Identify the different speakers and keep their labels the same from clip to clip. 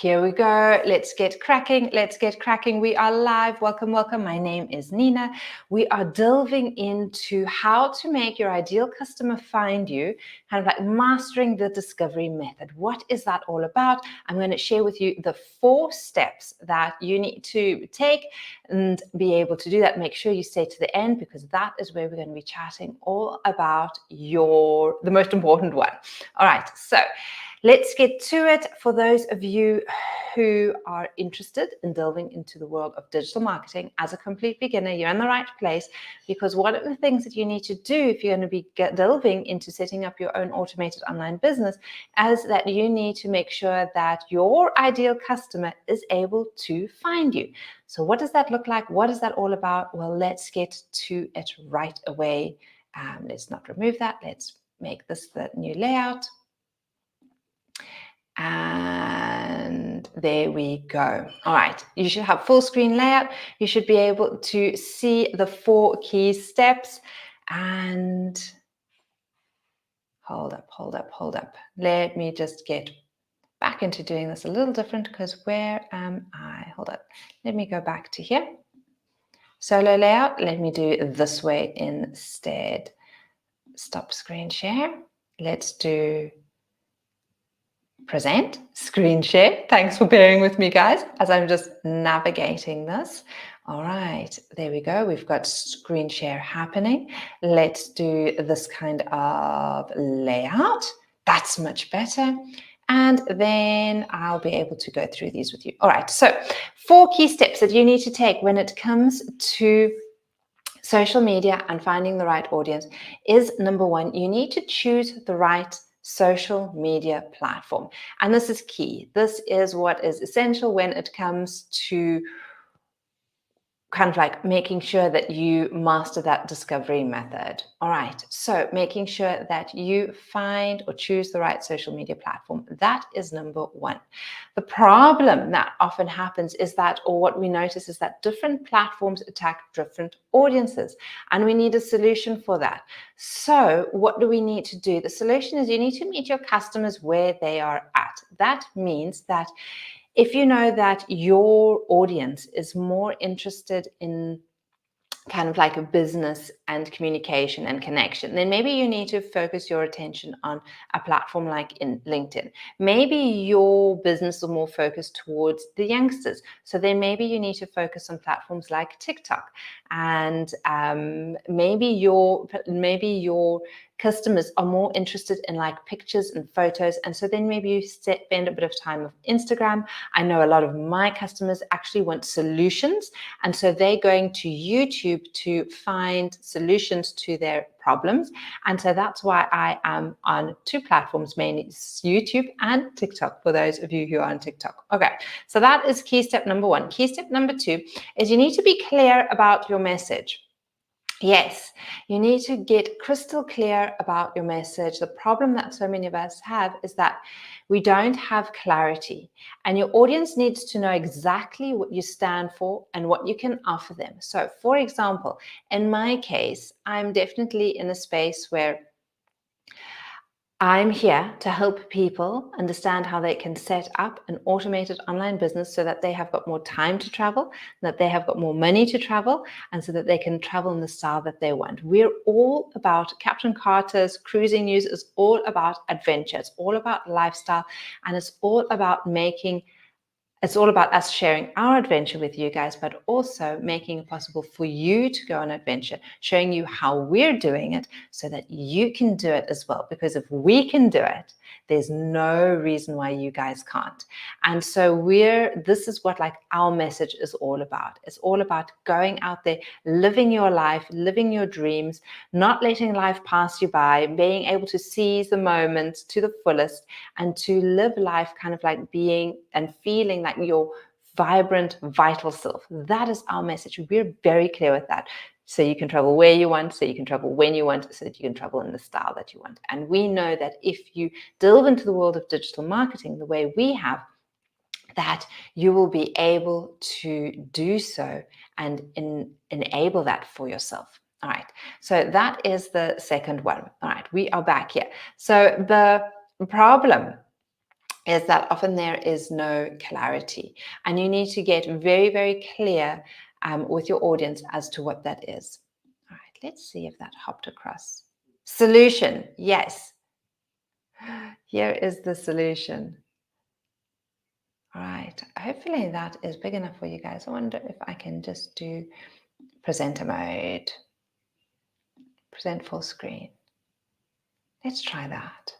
Speaker 1: Here we go. Let's get cracking. Let's get cracking. We are live. Welcome, welcome. My name is Nina. We are delving into how to make your ideal customer find you, kind of like mastering the discovery method. What is that all about? I'm going to share with you the 4 steps that you need to take and be able to do that. Make sure you stay to the end because that is where we're going to be chatting all about the most important one. All right. So let's get to it. For those of you who are interested in delving into the world of digital marketing as a complete beginner, you're in the right place, because one of the things that you need to do if you're going to be delving into setting up your own automated online business is that you need to make sure that your ideal customer is able to find you. So what does that look like? What is that all about? Well, let's get to it right away. Let's not remove that. Let's make this the new layout. And there we go. All right, you should have full screen layout. You should be able to see the 4 key steps. And hold up. Let me just get back into doing this a little different, because where am I? Hold up. Let me go back to here. Solo layout. Let me do it this way instead. Stop screen share. Let's do present, screen share. Thanks for bearing with me, guys, as I'm just navigating this. All right, there we go. We've got screen share happening. Let's do this kind of layout. That's much better. And then I'll be able to go through these with you. All right, so 4 key steps that you need to take when it comes to social media and finding the right audience is, number 1, you need to choose the right social media platform. And this is key. This is what is essential when it comes to kind of like making sure that you master that discovery method. All right, so making sure that you find or choose the right social media platform, that is number 1. The problem that often happens is that, or what we notice is that different platforms attack different audiences, and we need a solution for that. So what do we need to do? The solution is you need to meet your customers where they are at. That means that if you know that your audience is more interested in kind of like a business and communication and connection, then maybe you need to focus your attention on a platform like in LinkedIn. Maybe your business is more focused towards the youngsters, so then maybe you need to focus on platforms like TikTok. And maybe your customers are more interested in like pictures and photos, and so then maybe you spend a bit of time with Instagram. I know a lot of my customers actually want solutions, and so they're going to YouTube to find solutions to their problems. And so that's why I am on 2 platforms, mainly YouTube and TikTok, for those of you who are on TikTok. Okay, so that is key step number 1. Key step number 2 is you need to be clear about your message. Yes, you need to get crystal clear about your message. The problem that so many of us have is that we don't have clarity, and your audience needs to know exactly what you stand for and what you can offer them. So, for example, in my case, I'm definitely in a space where I'm here to help people understand how they can set up an automated online business so that they have got more time to travel, that they have got more money to travel, and so that they can travel in the style that they want. We're all about Captain Carter's Cruising News is all about adventure. It's all about lifestyle, and it's all about us sharing our adventure with you guys, but also making it possible for you to go on an adventure, showing you how we're doing it so that you can do it as well. Because if we can do it, there's no reason why you guys can't. And so this is what like our message is all about. It's all about going out there, living your life, living your dreams, not letting life pass you by, being able to seize the moment to the fullest, and to live life kind of like being and feeling like your vibrant, vital self. That is our message. We're very clear with that. So you can travel where you want, so you can travel when you want, so that you can travel in the style that you want. And we know that if you delve into the world of digital marketing the way we have, that you will be able to do so and enable that for yourself. All right, so that is the second one. All right, we are back here. So the problem is that often there is no clarity, and you need to get very, very clear with your audience as to what that is. All right, let's see if that hopped across. Solution, yes. Here is the solution. All right, hopefully that is big enough for you guys. I wonder if I can just do presenter mode, present full screen. Let's try that.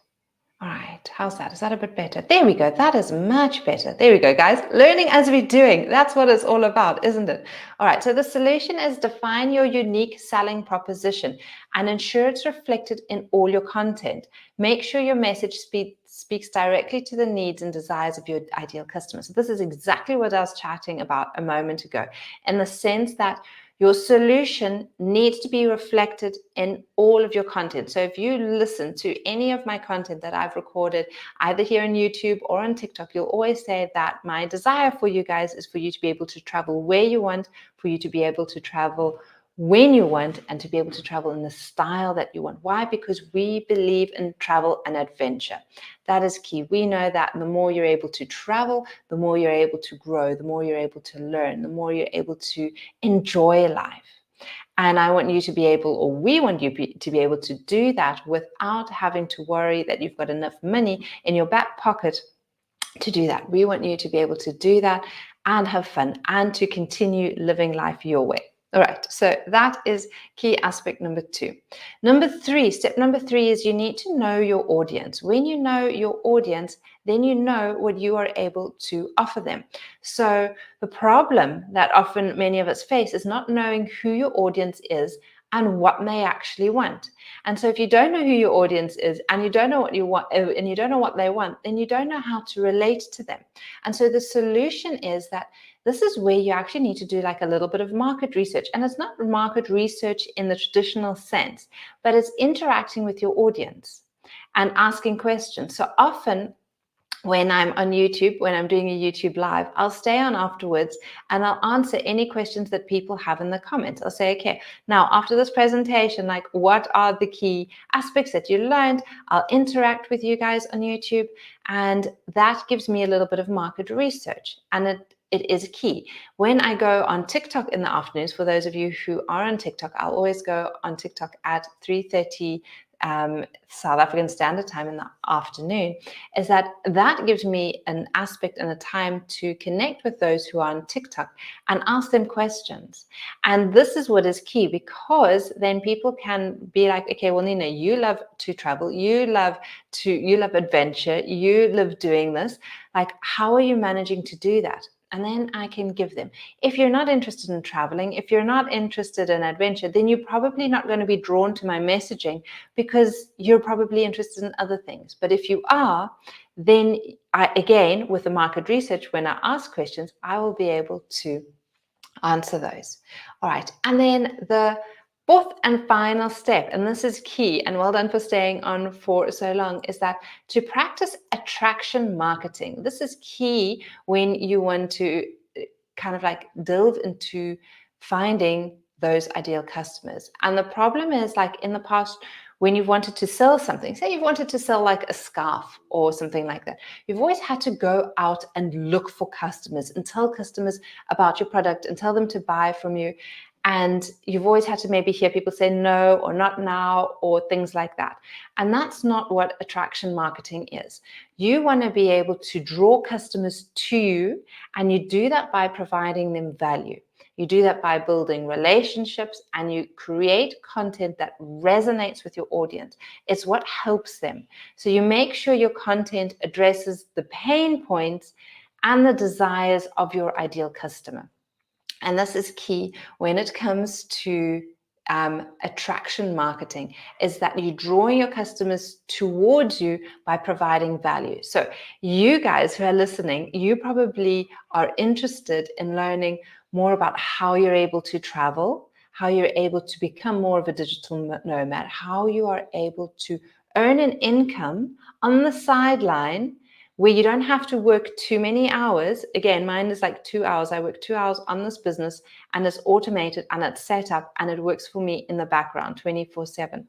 Speaker 1: All right, how's that? Is that a bit better? There we go. That is much better. There we go, guys. Learning as we're doing. That's what it's all about, isn't it? All right, so the solution is define your unique selling proposition and ensure it's reflected in all your content. Make sure your message speaks directly to the needs and desires of your ideal customers. So this is exactly what I was chatting about a moment ago, in the sense that your solution needs to be reflected in all of your content. So if you listen to any of my content that I've recorded, either here on YouTube or on TikTok, you'll always say that my desire for you guys is for you to be able to travel where you want, for you to be able to travel when you want, and to be able to travel in the style that you want. Why? Because we believe in travel and adventure. That is key. We know that the more you're able to travel, the more you're able to grow, the more you're able to learn, the more you're able to enjoy life. And I want you to be able, or we want you to be able to do that without having to worry that you've got enough money in your back pocket to do that. We want you to be able to do that and have fun and to continue living life your way. All right, so that is key aspect number 2. Step number three is you need to know your audience. When you know your audience, then you know what you are able to offer them. So the problem that often many of us face is not knowing who your audience is and what they actually want. And so if you don't know who your audience is and you don't know what you want and you don't know what they want, then you don't know how to relate to them. And so the solution is that this is where you actually need to do like a little bit of market research. And it's not market research in the traditional sense, but it's interacting with your audience and asking questions. So often when I'm on YouTube, when I'm doing a YouTube live, I'll stay on afterwards and I'll answer any questions that people have in the comments. I'll say, okay, now after this presentation, like what are the key aspects that you learned? I'll interact with you guys on YouTube, and that gives me a little bit of market research, and it is key. When I go on TikTok in the afternoons, for those of you who are on TikTok, I'll always go on TikTok at 3:30 South African Standard Time in the afternoon, is that gives me an aspect and a time to connect with those who are on TikTok and ask them questions. And this is what is key, because then people can be like, okay, well, Nina, you love to travel, you love adventure, you love doing this. Like, how are you managing to do that? And then I can give them. If you're not interested in traveling, if you're not interested in adventure, then you're probably not going to be drawn to my messaging, because you're probably interested in other things. But if you are, then again, with the market research, when I ask questions, I will be able to answer those. All right. And then the fourth and final step, and this is key, and well done for staying on for so long, is that to practice attraction marketing. This is key when you want to kind of like delve into finding those ideal customers. And the problem is, like in the past, when you've wanted to sell something, say you've wanted to sell like a scarf or something like that, you've always had to go out and look for customers and tell customers about your product and tell them to buy from you. And you've always had to maybe hear people say no, or not now, or things like that. And that's not what attraction marketing is. You want to be able to draw customers to you, and you do that by providing them value. You do that by building relationships, and you create content that resonates with your audience. It's what helps them. So you make sure your content addresses the pain points and the desires of your ideal customer. And this is key when it comes to attraction marketing, is that you draw your customers towards you by providing value. So you guys who are listening, you probably are interested in learning more about how you're able to travel, how you're able to become more of a digital nomad, how you are able to earn an income on the sideline where you don't have to work too many hours. Again, mine is like 2 hours. I work 2 hours on this business, and it's automated and it's set up and it works for me in the background 24/7.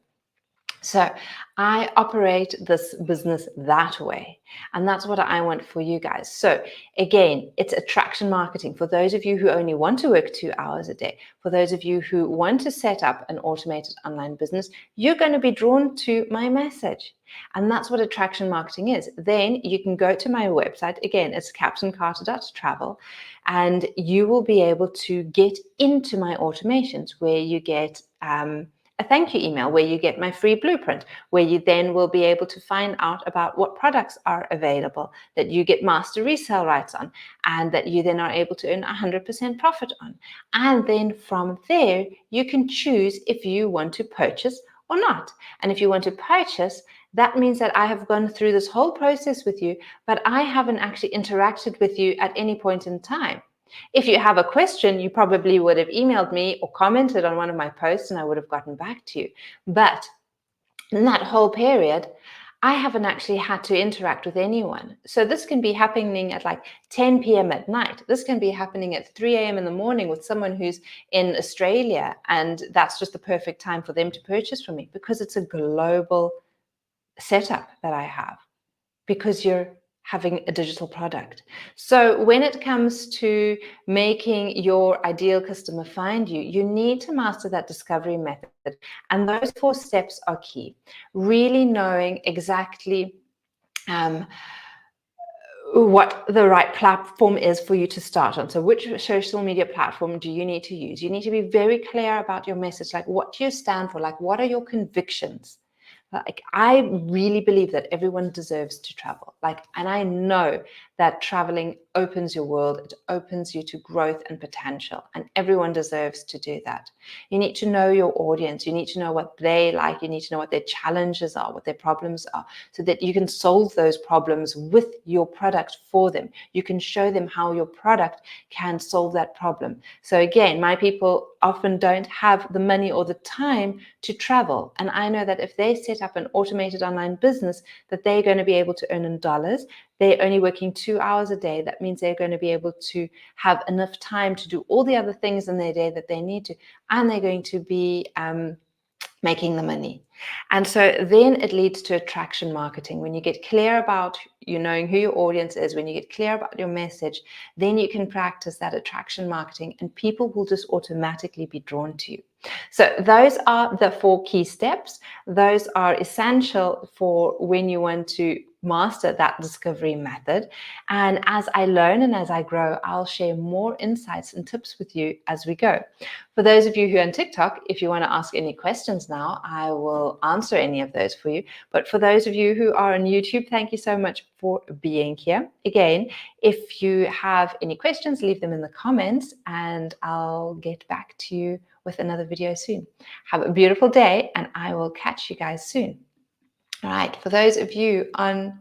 Speaker 1: So I operate this business that way. And that's what I want for you guys. So again, it's attraction marketing. For those of you who only want to work 2 hours a day, for those of you who want to set up an automated online business, you're going to be drawn to my message. And that's what attraction marketing is. Then you can go to my website. Again, it's captaincarter.travel, and you will be able to get into my automations where you get a thank you email, where you get my free blueprint, where you then will be able to find out about what products are available that you get master resale rights on, and that you then are able to earn 100% profit on. And then from there, you can choose if you want to purchase or not. And if you want to purchase, that means that I have gone through this whole process with you, but I haven't actually interacted with you at any point in time. If you have a question, you probably would have emailed me or commented on one of my posts and I would have gotten back to you. But in that whole period, I haven't actually had to interact with anyone. So this can be happening at like 10 p.m. at night. This can be happening at 3 a.m. in the morning with someone who's in Australia, and that's just the perfect time for them to purchase from me, because it's a global setup that I have, because you're having a digital product. So when it comes to making your ideal customer find you, you need to master that discovery method. And those 4 steps are key. Really knowing exactly what the right platform is for you to start on. So which social media platform do you need to use? You need to be very clear about your message, like what do you stand for? Like, what are your convictions? Like, I really believe that everyone deserves to travel. And I know that traveling opens your world, it opens you to growth and potential, and everyone deserves to do that. You need to know your audience. You need to know what they like. You need to know what their challenges are, what their problems are, so that you can solve those problems with your product for them. You can show them how your product can solve that problem. So again, my people often don't have the money or the time to travel. And I know that if they set up an automated online business that they're going to be able to earn in dollars, they're only working 2 hours a day. That means they're going to be able to have enough time to do all the other things in their day that they need to, and they're going to be making the money. And so then it leads to attraction marketing. When you get clear about knowing who your audience is, when you get clear about your message, then you can practice that attraction marketing and people will just automatically be drawn to you. So those are the 4 key steps. Those are essential for when you want to master that discovery method. And as I learn and as I grow, I'll share more insights and tips with you as we go. For those of you who are on TikTok, if you want to ask any questions now, I will answer any of those for you. But for those of you who are on YouTube, thank you so much for being here. Again, if you have any questions, leave them in the comments and I'll get back to you with another video soon. Have a beautiful day and I will catch you guys soon. All right, for those of you on